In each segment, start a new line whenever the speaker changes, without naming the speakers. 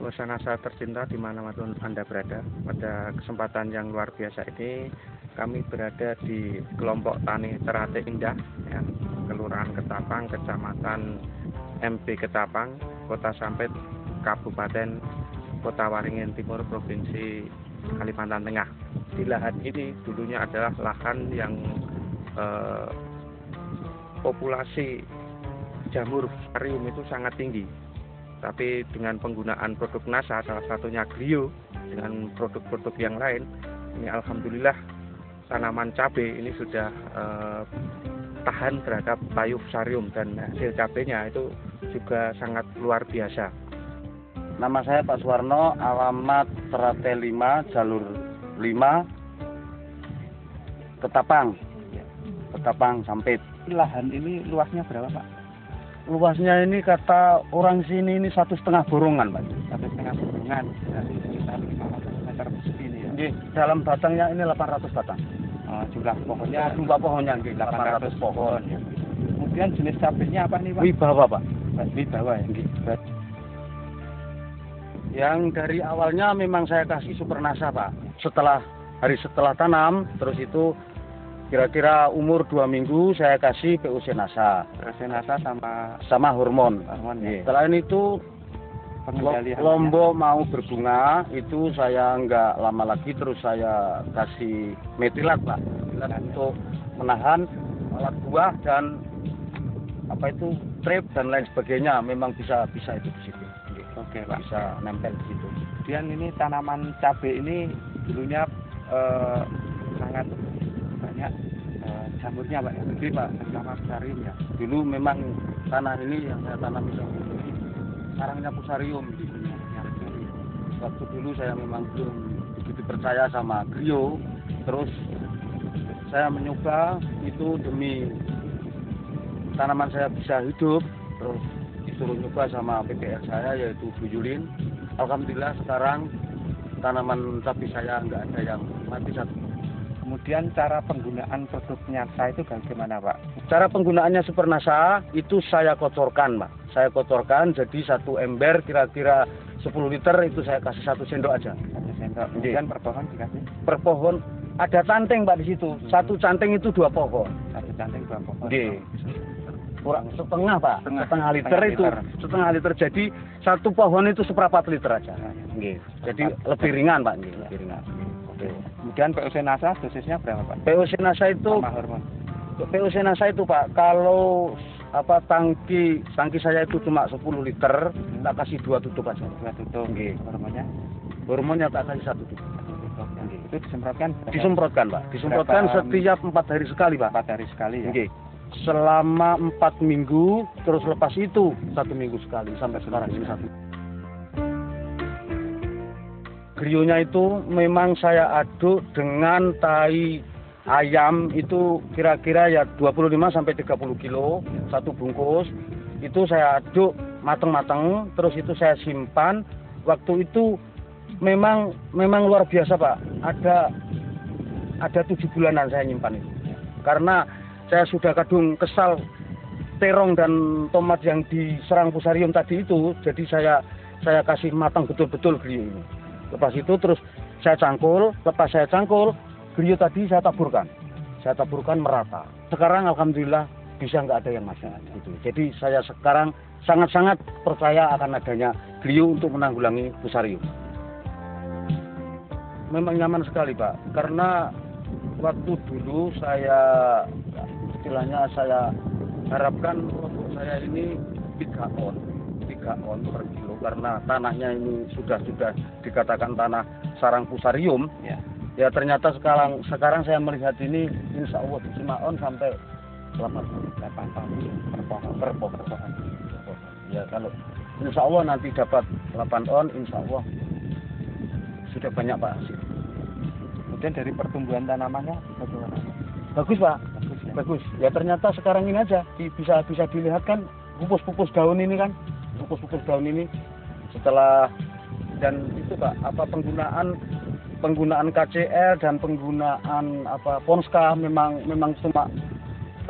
Pemirsa tercinta dimanapun Anda berada, pada kesempatan yang luar biasa ini kami berada di kelompok tani Teratai Indah, ya, Kelurahan Ketapang, Kecamatan MP Ketapang, Kota Sampit, Kabupaten Kota Waringin Timur, Provinsi Kalimantan Tengah. Di lahan ini dulunya adalah lahan yang populasi jamur fusarium itu sangat tinggi. Tapi dengan penggunaan produk NASA, salah satunya Glio, dengan produk-produk yang lain, ini alhamdulillah tanaman cabai ini sudah tahan terhadap layu fusarium, dan hasil cabainya itu juga sangat luar biasa.
Nama saya Pak Suwarno, alamat Teratai 5, Jalur 5, Ketapang, Sampit.
Lahan ini luasnya berapa, Pak?
Luasnya ini kata orang sini ini 1,5 borongan, Pak.
1,5 borongan, dari sekitar 500 meter persegi ini ya?
Dalam batangnya ini 800 batang.
Jumlah pohonnya?
Jumlah pohonnya 800 pohon.
Ya. Kemudian jenis cabainya apa nih, Pak?
Wibawa, Pak.
Wibawa ya?
Yang dari awalnya memang saya kasih Super NASA, Pak. Hari setelah tanam, terus itu kira-kira umur 2 minggu saya kasih PUC NASA.
PUC NASA
sama hormon.
Ya.
Setelah itu Lombok mau berbunga, itu saya nggak lama lagi terus saya kasih metilat, Pak. Metilat untuk menahan alat buah dan trip dan lain sebagainya. Memang bisa itu di situ.
Oke, Pak.
Bisa nempel di situ.
Kemudian ini tanaman cabai ini dulunya sangat banyak jamurnya, Pak, gede, Pak, bersama fusarium ya.
Dulu memang tanah ini yang saya tanam ini sarangnya fusarium. Waktu dulu saya memang belum begitu percaya sama Glio, terus saya mencoba itu demi tanaman saya bisa hidup, terus disuruh nyoba sama PPR saya yaitu Buyulin. Alhamdulillah sekarang tanaman cabai saya nggak ada yang mati satu.
Kemudian cara penggunaan produk NASA itu bagaimana, Pak?
Cara penggunaannya Super NASA itu saya kocorkan, Pak. Saya kocorkan jadi satu ember kira-kira 10 liter itu saya kasih 1 sendok aja.
1 sendok. Kemudian per pohon dikasih?
Per pohon ada canteng, Pak, di situ. Satu canteng itu 2 pohon.
Satu canteng 2 pohon.
Kurang setengah, Pak. Setengah liter itu. Setengah liter. Jadi satu pohon itu 1/4 liter aja. Jadi lebih ringan, Pak. Lebih ringan.
Kemudian PUC NASA dosisnya berapa, Pak?
PUC NASA itu
sama hormon.
PUC NASA itu, Pak, kalau tangki saya itu cuma 10 liter, tak kasih 2 tutup aja.
2 tutup.
Hormonnya tak kasih 1 tutup.
Itu disemprotkan?
Disemprotkan, Pak. Disemprotkan setiap 4 hari sekali, Pak.
4 hari sekali ya?
Selama 4 minggu, terus lepas itu 1 minggu sekali sampai sekarang ini 1. Glionya itu memang saya aduk dengan tai ayam itu kira-kira ya 25-30 kilo satu bungkus. Itu saya aduk mateng-mateng, terus itu saya simpan. Waktu itu memang luar biasa, Pak. Ada 7 bulanan saya nyimpan itu. Karena saya sudah kadung kesal terong dan tomat yang diserang fusarium tadi itu, jadi saya kasih matang betul-betul Glio ini. Lepas itu terus saya cangkul, lepas saya cangkul, Glio tadi saya taburkan merata. Sekarang alhamdulillah bisa nggak ada yang masalah gitu. Jadi saya sekarang sangat-sangat percaya akan adanya Glio untuk menanggulangi fusarium. Memang nyaman sekali, Pak, karena waktu dulu saya harapkan produk saya ini 3 on per kilo, karena tanahnya ini sudah dikatakan tanah sarang fusarium. Ya ternyata sekarang saya melihat ini insya Allah 5 on sampai 8 on per pohon. Ya kalau insya Allah nanti dapat 8 on, insya Allah sudah banyak, Pak, hasil.
Kemudian dari pertumbuhan tanamannya bagaimana?
Bagus, Pak. Bagus. Ya ternyata sekarang ini aja bisa dilihat kan pupus-pupus daun ini kan. Pupus-pupus daun ini setelah dan itu, Pak, penggunaan KCL dan penggunaan Ponska memang cuma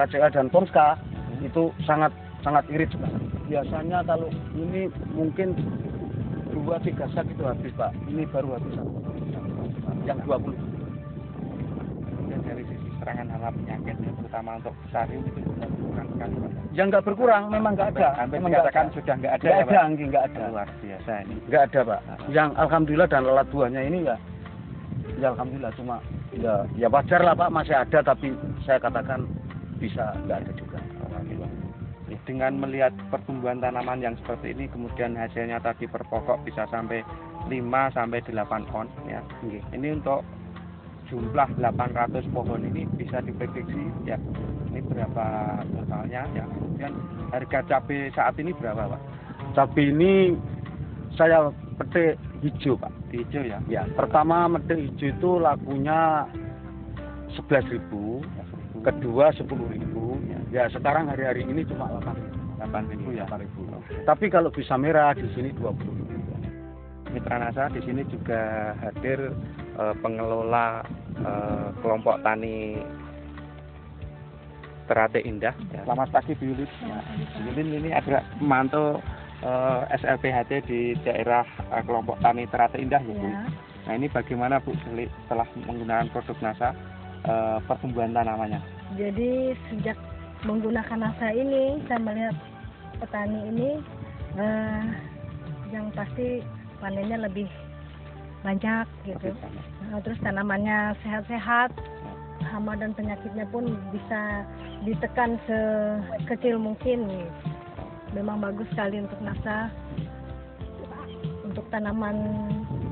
KCL dan Ponska itu sangat irit sekali. Biasanya kalau ini mungkin 2-3 sak itu habis Pak. Ini baru habis satu. Yang 20.
Dan dari sisi serangan hama penyakitnya, terutama untuk fusarium itu sudah berkurang sekali Pak.
Yang nggak berkurang, memang nggak ada.
Hampir
Memang
dikatakan
nggak ada.
sudah nggak ada
Nggak
ya
ada,
Pak?
nggak ada.
Luar biasa ini.
Nggak ada Pak. Yang alhamdulillah dan lalat buahnya ini ya alhamdulillah, cuma ya wajar lah Pak, masih ada, tapi saya katakan bisa nggak ada juga.
Dengan melihat pertumbuhan tanaman yang seperti ini, kemudian hasilnya tadi per pokok bisa sampai 5-8 on ya. Ini untuk jumlah 800 pohon ini bisa diprediksi ya. Ini berapa totalnya ya. Kemudian harga cabai saat ini berapa Pak?
Cabai ini saya petik hijau Pak.
Hijau ya.
Ya, pertama petik hijau itu lakunya 11.000, kedua 10.000. Ya sekarang hari-hari ini cuma 8.000
ya.
8.000. Tapi kalau bisa merah di sini 20.000.
Mitra Nasa di sini juga hadir pengelola kelompok tani Teratai Indah. Ya. Selamat pagi Bu Yulin. Ya. Bu Yulin ini adalah memantau SLPHT di daerah kelompok tani Teratai Indah ya Bu. Nah ini bagaimana Bu setelah menggunakan produk Nasa pertumbuhan tanamannya?
Jadi sejak menggunakan Nasa ini, saya melihat petani ini yang pasti panennya lebih banyak gitu. Terus tanamannya sehat-sehat, hama dan penyakitnya pun bisa ditekan sekecil mungkin. Memang bagus sekali untuk Nasa, untuk tanaman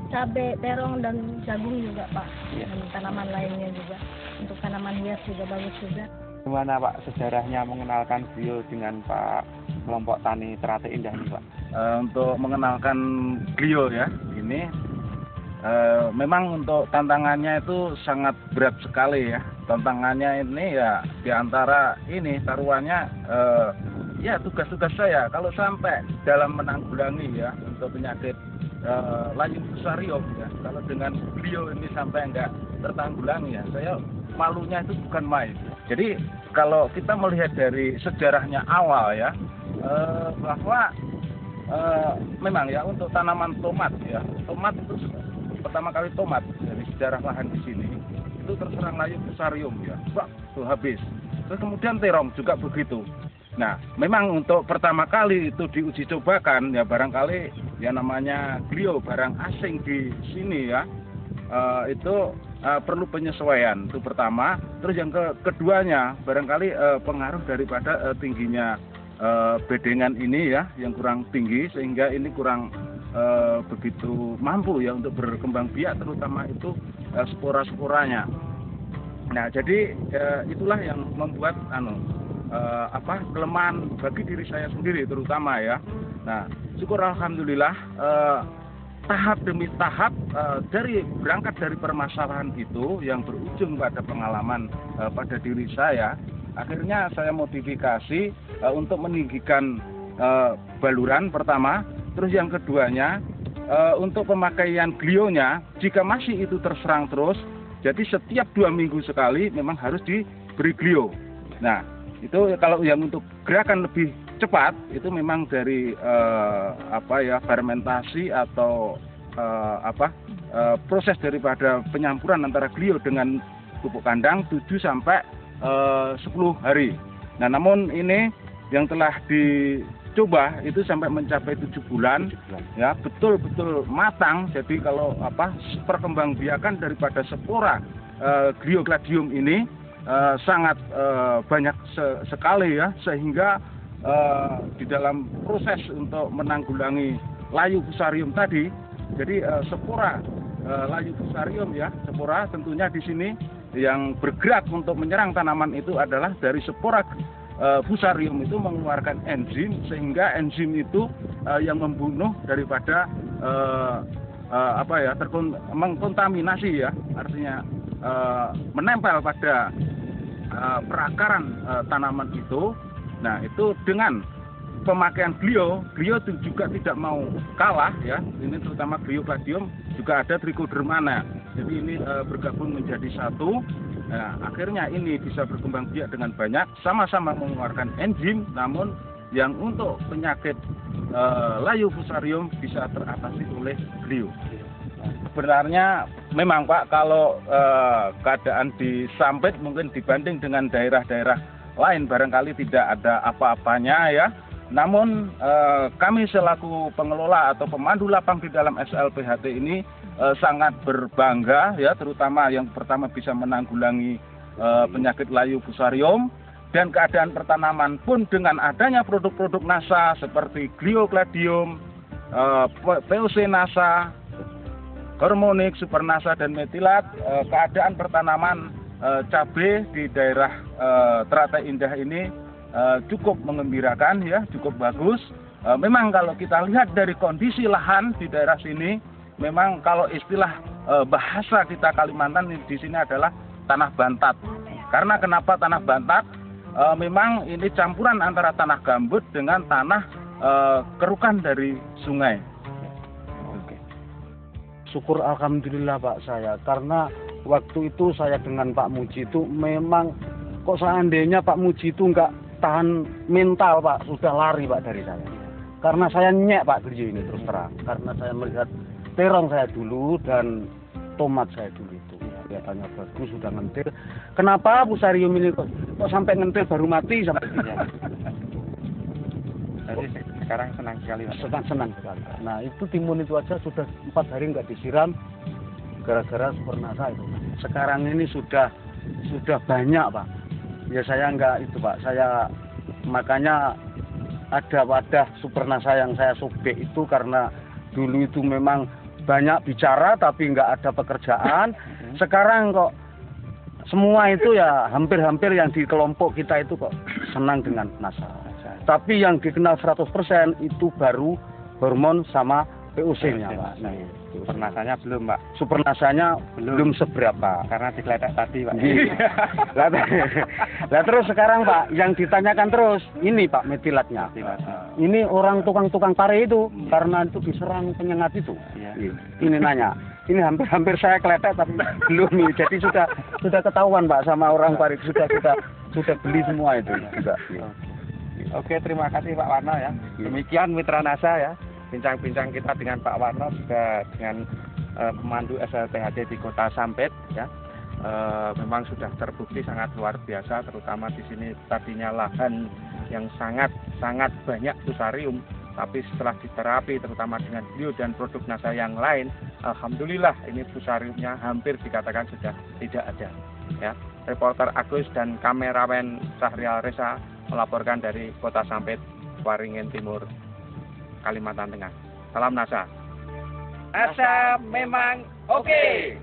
cabai, terong dan jagung juga Pak, dan tanaman lainnya juga. Untuk tanaman hias juga bagus juga.
Gimana Pak sejarahnya mengenalkan beliau dengan Pak kelompok tani Teratai Indah ini Pak?
Untuk mengenalkan beliau ya, ini memang untuk tantangannya itu sangat berat sekali ya. Tantangannya ini ya diantara ini taruhannya ya tugas-tugas saya kalau sampai dalam menanggulangi ya untuk penyakit layu fusarium ya. Kalau dengan beliau ini sampai enggak tertanggulangi ya, saya malunya itu bukan main. Jadi kalau kita melihat dari sejarahnya awal ya, bahwa memang ya untuk tanaman tomat ya, tomat itu pertama kali tomat dari sejarah lahan di sini itu terserang layu fusarium ya, tuh habis. Terus kemudian terong juga begitu. Nah, memang untuk pertama kali itu diuji cobakan ya barangkali ya namanya beliau barang asing di sini ya, itu perlu penyesuaian itu pertama. Terus yang keduanya barangkali pengaruh daripada tingginya bedengan ini ya yang kurang tinggi sehingga ini kurang begitu mampu ya untuk berkembang biak, terutama itu spora-sporanya. Nah jadi itulah yang membuat kelemahan bagi diri saya sendiri terutama ya. Nah syukur alhamdulillah tahap demi tahap berangkat dari permasalahan itu yang berujung pada pengalaman pada diri saya, akhirnya saya modifikasi untuk meninggikan baluran pertama, terus yang keduanya untuk pemakaian glionya jika masih itu terserang terus, jadi setiap 2 minggu sekali memang harus diberi glio. Nah itu kalau yang untuk gerakan lebih cepat itu memang dari fermentasi atau proses daripada penyampuran antara glio dengan pupuk kandang 7 sampai 10 hari. Nah namun ini yang telah dicoba itu sampai mencapai 7 bulan ya, betul-betul matang. Jadi kalau perkembangbiakan daripada spora gliogladium ini sangat banyak sekali ya, sehingga di dalam proses untuk menanggulangi layu fusarium tadi, jadi spora layu fusarium ya, spora tentunya di sini yang bergerak untuk menyerang tanaman itu adalah dari spora fusarium itu mengeluarkan enzim, sehingga enzim itu yang membunuh daripada mengkontaminasi ya, artinya menempel pada perakaran tanaman itu. Nah itu dengan pemakaian glio juga tidak mau kalah ya, ini terutama gliogladium, juga ada trichodermana, jadi ini bergabung menjadi satu. Nah, akhirnya ini bisa berkembang biak dengan banyak, sama-sama mengeluarkan enzim, namun yang untuk penyakit
layu fusarium bisa teratasi oleh glio. Sebenarnya memang Pak, kalau keadaan di Sampit mungkin dibanding dengan daerah-daerah lain barangkali tidak ada apa-apanya ya. Namun kami selaku pengelola atau pemandu lapang di dalam SLPHT ini sangat berbangga ya, terutama yang pertama bisa menanggulangi penyakit layu fusarium, dan keadaan pertanaman pun dengan adanya produk-produk NASA seperti Gliocladium, POC NASA, Hormonik, Super NASA dan Metilat, keadaan pertanaman cabai di daerah Teratai Indah ini cukup mengembirakan ya, cukup bagus. Memang kalau kita lihat dari kondisi lahan di daerah sini, memang kalau istilah bahasa kita Kalimantan di sini adalah tanah bantat. Karena kenapa tanah bantat? Memang ini campuran antara tanah gambut dengan tanah kerukan dari sungai.
Oke. Syukur alhamdulillah Pak saya, karena waktu itu saya dengan Pak Muji itu memang kok seandainya Pak Muji itu nggak tahan mental Pak, sudah lari Pak dari saya. Karena saya nyek Pak Griyo ini terus terang, karena saya melihat terong saya dulu dan tomat saya dulu itu kelihatannya bagus, sudah ngentil. Kenapa fusarium ini kok sampai ngentil baru mati sampai sini?
Jadi sekarang senang sekali Pak.
Senang sekali. Nah itu timun itu aja sudah 4 hari nggak disiram gara-gara Super NASA itu. Sekarang ini sudah banyak Pak. Ya saya nggak itu Pak, saya makanya ada wadah Super NASA yang saya sobek itu karena dulu itu memang banyak bicara tapi nggak ada pekerjaan. Sekarang kok semua itu ya hampir-hampir yang di kelompok kita itu kok senang dengan NASA. Tapi yang dikenal 100% itu baru hormon sama POC-nya Pak.
Nah, Super NASA-nya belum Pak.
Super NASA-nya belum seberapa.
Karena digeletek tadi Pak.
Lah terus sekarang Pak, yang ditanyakan terus ini Pak metilatnya. Ini orang tukang-tukang pare itu karena itu diserang penyengat itu.
Iya.
Ini nanya. Ini hampir saya keletek tapi belum. Jadi sudah ketahuan Pak sama orang pare, sudah beli semua itu juga.
Oke, terima kasih Pak Warno ya. Demikian Mitra NASA ya. Bincang-bincang kita dengan Pak Warno juga dengan pemandu SLPHT di Kota Sampit ya. Memang sudah terbukti sangat luar biasa, terutama di sini tadinya lahan yang sangat banyak fusarium, tapi setelah diterapi terutama dengan glio dan produk NASA yang lain, alhamdulillah ini fusariumnya hampir dikatakan sudah tidak ada ya. Reporter Agus dan kameramen Syahrial Reza melaporkan dari Kota Sampit, Waringin Timur, Kalimantan Tengah. Salam NASA. NASA memang oke.